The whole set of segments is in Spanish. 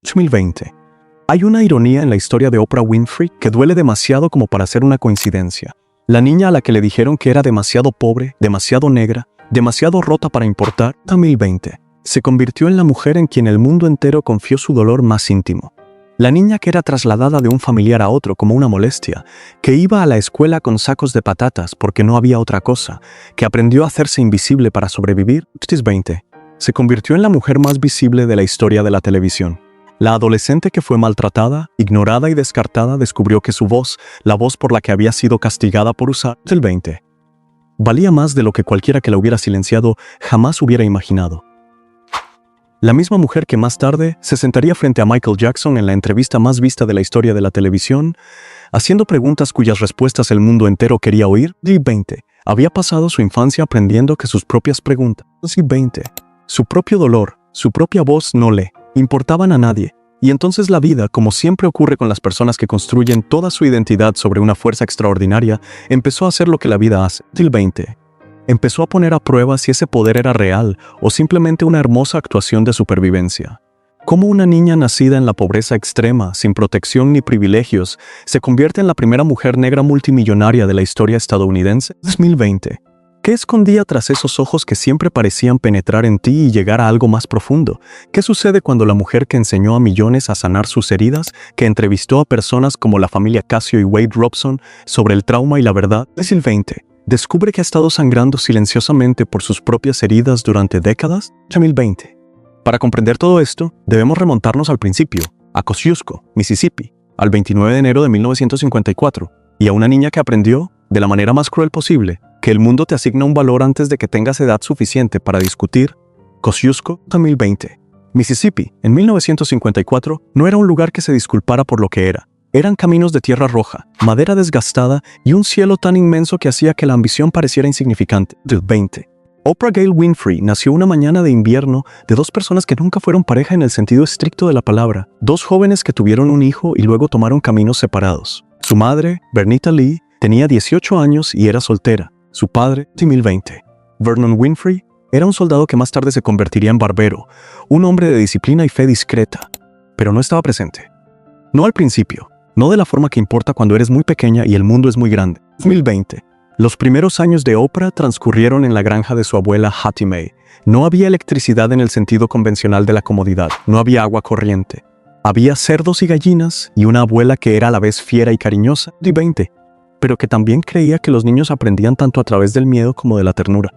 2020. Hay una ironía en la historia de Oprah Winfrey que duele demasiado como para ser una coincidencia. La niña a la que le dijeron que era demasiado pobre, demasiado negra, demasiado rota para importar, 2020, se convirtió en la mujer en quien el mundo entero confió su dolor más íntimo. La niña que era trasladada de un familiar a otro como una molestia, que iba a la escuela con sacos de patatas porque no había otra cosa, que aprendió a hacerse invisible para sobrevivir, 2020, se convirtió en la mujer más visible de la historia de la televisión. La adolescente que fue maltratada, ignorada y descartada descubrió que su voz, la voz por la que había sido castigada por usar el 20, valía más de lo que cualquiera que la hubiera silenciado jamás hubiera imaginado. La misma mujer que más tarde se sentaría frente a Michael Jackson en la entrevista más vista de la historia de la televisión, haciendo preguntas cuyas respuestas el mundo entero quería oír, 20, había pasado su infancia aprendiendo que sus propias preguntas, 20, su propio dolor, su propia voz no le importaban a nadie, y entonces la vida, como siempre ocurre con las personas que construyen toda su identidad sobre una fuerza extraordinaria, empezó a hacer lo que la vida hace, 20. Empezó a poner a prueba si ese poder era real o simplemente una hermosa actuación de supervivencia. Cómo una niña nacida en la pobreza extrema, sin protección ni privilegios, se convierte en la primera mujer negra multimillonaria de la historia estadounidense, 2020. ¿Qué escondía tras esos ojos que siempre parecían penetrar en ti y llegar a algo más profundo? ¿Qué sucede cuando la mujer que enseñó a millones a sanar sus heridas, que entrevistó a personas como la familia Casio y Wade Robson sobre el trauma y la verdad, 2020, descubre que ha estado sangrando silenciosamente por sus propias heridas durante décadas? 2020. Para comprender todo esto, debemos remontarnos al principio, a Kosciuszko, Mississippi, al 29 de enero de 1954, y a una niña que aprendió, de la manera más cruel posible, que el mundo te asigna un valor antes de que tengas edad suficiente para discutir. Kosciuszko, 2020. Mississippi, en 1954, no era un lugar que se disculpara por lo que era. Eran caminos de tierra roja, madera desgastada y un cielo tan inmenso que hacía que la ambición pareciera insignificante. 20. Oprah Gayle Winfrey nació una mañana de invierno de dos personas que nunca fueron pareja en el sentido estricto de la palabra. Dos jóvenes que tuvieron un hijo y luego tomaron caminos separados. Su madre, Vernita Lee, tenía 18 años y era soltera. Su padre, 2020. Vernon Winfrey, era un soldado que más tarde se convertiría en barbero, un hombre de disciplina y fe discreta, pero no estaba presente. No al principio. No de la forma que importa cuando eres muy pequeña y el mundo es muy grande. 2020. Los primeros años de Oprah transcurrieron en la granja de su abuela Hattie Mae. No había electricidad en el sentido convencional de la comodidad. No había agua corriente. Había cerdos y gallinas y una abuela que era a la vez fiera y cariñosa. 20. Pero que también creía que los niños aprendían tanto a través del miedo como de la ternura.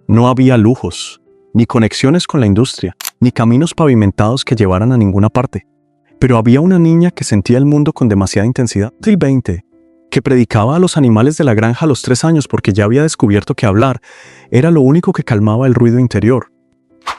No había lujos, ni conexiones con la industria, ni caminos pavimentados que llevaran a ninguna parte. Pero había una niña que sentía el mundo con demasiada intensidad, 20, que predicaba a los animales de la granja a los 3 años porque ya había descubierto que hablar era lo único que calmaba el ruido interior.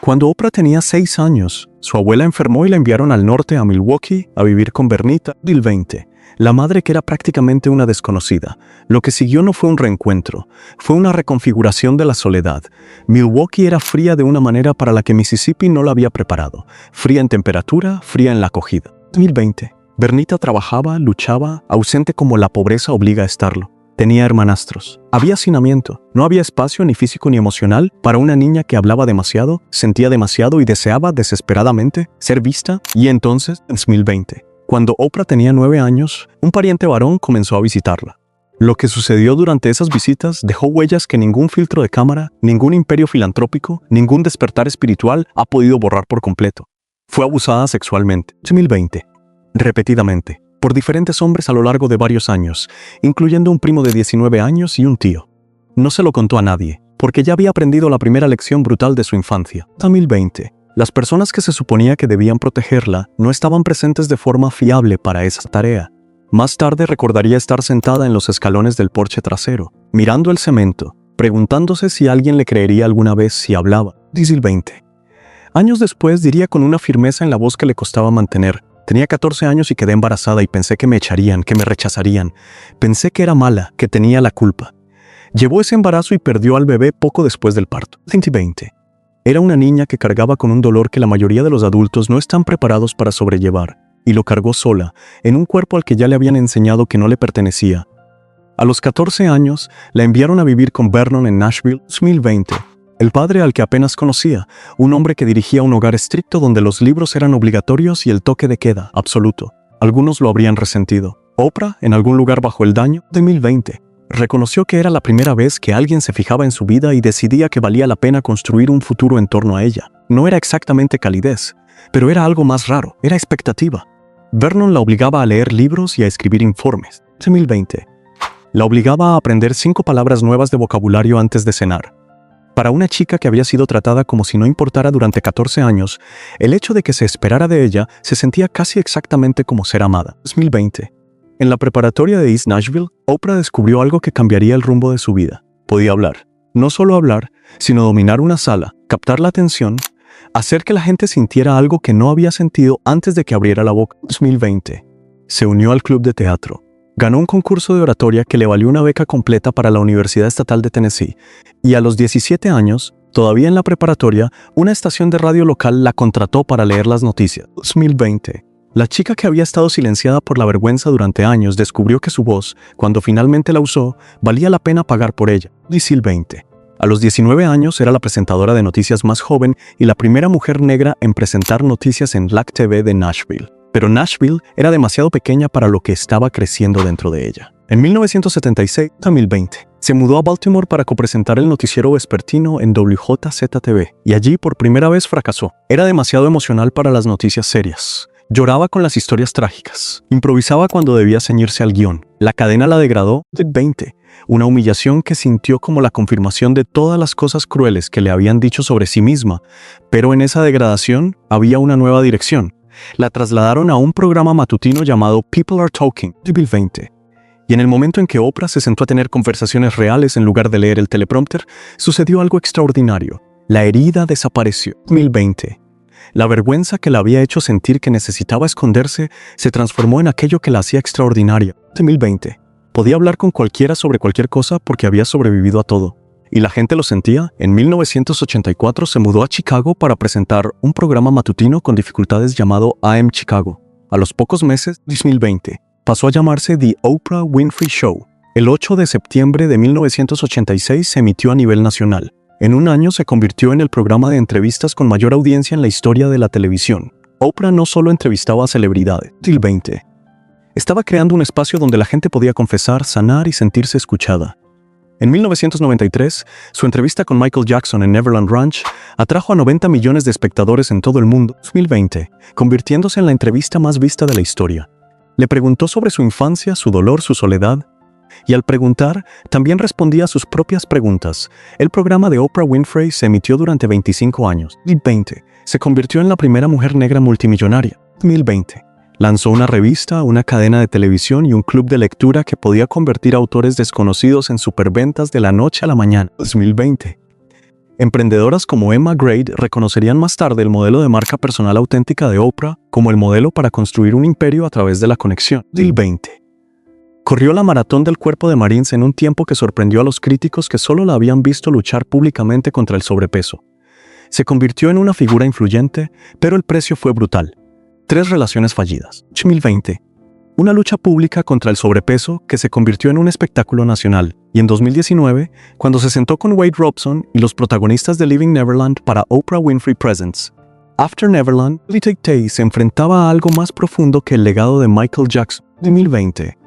Cuando Oprah tenía 6 años, su abuela enfermó y la enviaron al norte a Milwaukee a vivir con Vernita, 20, la madre que era prácticamente una desconocida. Lo que siguió no fue un reencuentro, fue una reconfiguración de la soledad. Milwaukee era fría de una manera para la que Mississippi no la había preparado. Fría en temperatura, fría en la acogida. 2020. Vernita trabajaba, luchaba, ausente como la pobreza obliga a estarlo. Tenía hermanastros. Había hacinamiento. No había espacio ni físico ni emocional para una niña que hablaba demasiado, sentía demasiado y deseaba desesperadamente ser vista. Y entonces, en 2020, cuando Oprah tenía 9 años, un pariente varón comenzó a visitarla. Lo que sucedió durante esas visitas dejó huellas que ningún filtro de cámara, ningún imperio filantrópico, ningún despertar espiritual ha podido borrar por completo. Fue abusada sexualmente, 2020, repetidamente, por diferentes hombres a lo largo de varios años, incluyendo un primo de 19 años y un tío. No se lo contó a nadie, porque ya había aprendido la primera lección brutal de su infancia. 2020. Las personas que se suponía que debían protegerla no estaban presentes de forma fiable para esa tarea. Más tarde recordaría estar sentada en los escalones del porche trasero, mirando el cemento, preguntándose si alguien le creería alguna vez si hablaba. 2020. Años después diría con una firmeza en la voz que le costaba mantener: tenía 14 años y quedé embarazada y pensé que me echarían, que me rechazarían. Pensé que era mala, que tenía la culpa. Llevó ese embarazo y perdió al bebé poco después del parto. 2020. Era una niña que cargaba con un dolor que la mayoría de los adultos no están preparados para sobrellevar, y lo cargó sola, en un cuerpo al que ya le habían enseñado que no le pertenecía. A los 14 años, la enviaron a vivir con Vernon en Nashville, 2020. El padre al que apenas conocía, un hombre que dirigía un hogar estricto donde los libros eran obligatorios y el toque de queda absoluto. Algunos lo habrían resentido. Oprah, en algún lugar bajo el daño, 2020, reconoció que era la primera vez que alguien se fijaba en su vida y decidía que valía la pena construir un futuro en torno a ella. No era exactamente calidez, pero era algo más raro, era expectativa. Vernon la obligaba a leer libros y a escribir informes. 2020. La obligaba a aprender 5 palabras nuevas de vocabulario antes de cenar. Para una chica que había sido tratada como si no importara durante 14 años, el hecho de que se esperara de ella se sentía casi exactamente como ser amada. 2020. En la preparatoria de East Nashville, Oprah descubrió algo que cambiaría el rumbo de su vida. Podía hablar. No solo hablar, sino dominar una sala, captar la atención, hacer que la gente sintiera algo que no había sentido antes de que abriera la boca. 2020. Se unió al club de teatro. Ganó un concurso de oratoria que le valió una beca completa para la Universidad Estatal de Tennessee, y a los 17 años, todavía en la preparatoria, una estación de radio local la contrató para leer las noticias. 2020. La chica que había estado silenciada por la vergüenza durante años descubrió que su voz, cuando finalmente la usó, valía la pena pagar por ella. 2020. A los 19 años era la presentadora de noticias más joven y la primera mujer negra en presentar noticias en Black TV de Nashville. Pero Nashville era demasiado pequeña para lo que estaba creciendo dentro de ella. En 1976-2020, se mudó a Baltimore para copresentar el noticiero vespertino en WJZ-TV, y allí por primera vez fracasó. Era demasiado emocional para las noticias serias. Lloraba con las historias trágicas. Improvisaba cuando debía ceñirse al guión. La cadena la degradó. 20. Una humillación que sintió como la confirmación de todas las cosas crueles que le habían dicho sobre sí misma. Pero en esa degradación había una nueva dirección. La trasladaron a un programa matutino llamado People Are Talking, 2020. Y en el momento en que Oprah se sentó a tener conversaciones reales en lugar de leer el teleprompter, sucedió algo extraordinario. La herida desapareció. 2020. La vergüenza que la había hecho sentir que necesitaba esconderse se transformó en aquello que la hacía extraordinaria. 2020. Podía hablar con cualquiera sobre cualquier cosa porque había sobrevivido a todo. Y la gente lo sentía. En 1984 se mudó a Chicago para presentar un programa matutino con dificultades llamado AM Chicago. A los pocos meses, 2020, pasó a llamarse The Oprah Winfrey Show. El 8 de septiembre de 1986 se emitió a nivel nacional. En un año se convirtió en el programa de entrevistas con mayor audiencia en la historia de la televisión. Oprah no solo entrevistaba a celebridades. 2020. Estaba creando un espacio donde la gente podía confesar, sanar y sentirse escuchada. En 1993, su entrevista con Michael Jackson en Neverland Ranch atrajo a 90 millones de espectadores en todo el mundo. 2020, convirtiéndose en la entrevista más vista de la historia. Le preguntó sobre su infancia, su dolor, su soledad. Y al preguntar, también respondía a sus propias preguntas. El programa de Oprah Winfrey se emitió durante 25 años. 2020, se convirtió en la primera mujer negra multimillonaria. 2020. Lanzó una revista, una cadena de televisión y un club de lectura que podía convertir a autores desconocidos en superventas de la noche a la mañana. 2020. Emprendedoras como Emma Grade reconocerían más tarde el modelo de marca personal auténtica de Oprah como el modelo para construir un imperio a través de la conexión. 2020. Corrió la maratón del Cuerpo de Marines en un tiempo que sorprendió a los críticos que solo la habían visto luchar públicamente contra el sobrepeso. Se convirtió en una figura influyente, pero el precio fue brutal. 3 relaciones fallidas. 2020. Una lucha pública contra el sobrepeso que se convirtió en un espectáculo nacional. Y en 2019, cuando se sentó con Wade Robson y los protagonistas de Living Neverland para Oprah Winfrey Presents. After Neverland, Lily Tay se enfrentaba a algo más profundo que el legado de Michael Jackson. 2020.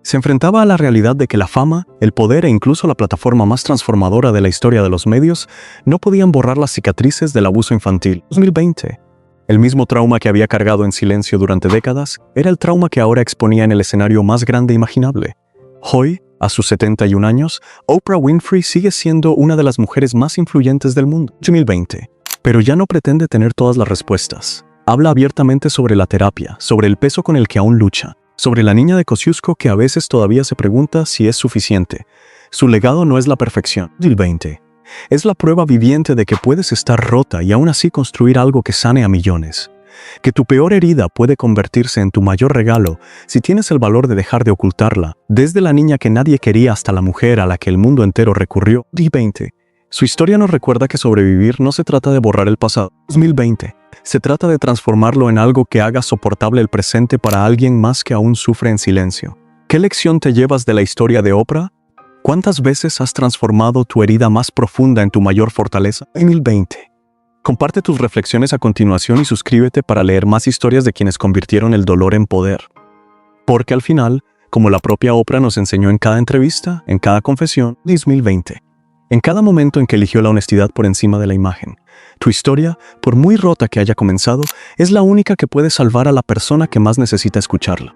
Se enfrentaba a la realidad de que la fama, el poder e incluso la plataforma más transformadora de la historia de los medios no podían borrar las cicatrices del abuso infantil. 2020. El mismo trauma que había cargado en silencio durante décadas era el trauma que ahora exponía en el escenario más grande imaginable. Hoy, a sus 71 años, Oprah Winfrey sigue siendo una de las mujeres más influyentes del mundo. 2020. Pero ya no pretende tener todas las respuestas. Habla abiertamente sobre la terapia, sobre el peso con el que aún lucha, sobre la niña de Kosciuszko que a veces todavía se pregunta si es suficiente. Su legado no es la perfección. 2020. Es la prueba viviente de que puedes estar rota y aún así construir algo que sane a millones. Que tu peor herida puede convertirse en tu mayor regalo si tienes el valor de dejar de ocultarla, desde la niña que nadie quería hasta la mujer a la que el mundo entero recurrió. 2020. Su historia nos recuerda que sobrevivir no se trata de borrar el pasado. 2020. Se trata de transformarlo en algo que haga soportable el presente para alguien más que aún sufre en silencio. ¿Qué lección te llevas de la historia de Oprah? ¿Cuántas veces has transformado tu herida más profunda en tu mayor fortaleza? 2020. Comparte tus reflexiones a continuación y suscríbete para leer más historias de quienes convirtieron el dolor en poder. Porque al final, como la propia Oprah nos enseñó en cada entrevista, en cada confesión, 2020, en cada momento en que eligió la honestidad por encima de la imagen, tu historia, por muy rota que haya comenzado, es la única que puede salvar a la persona que más necesita escucharla.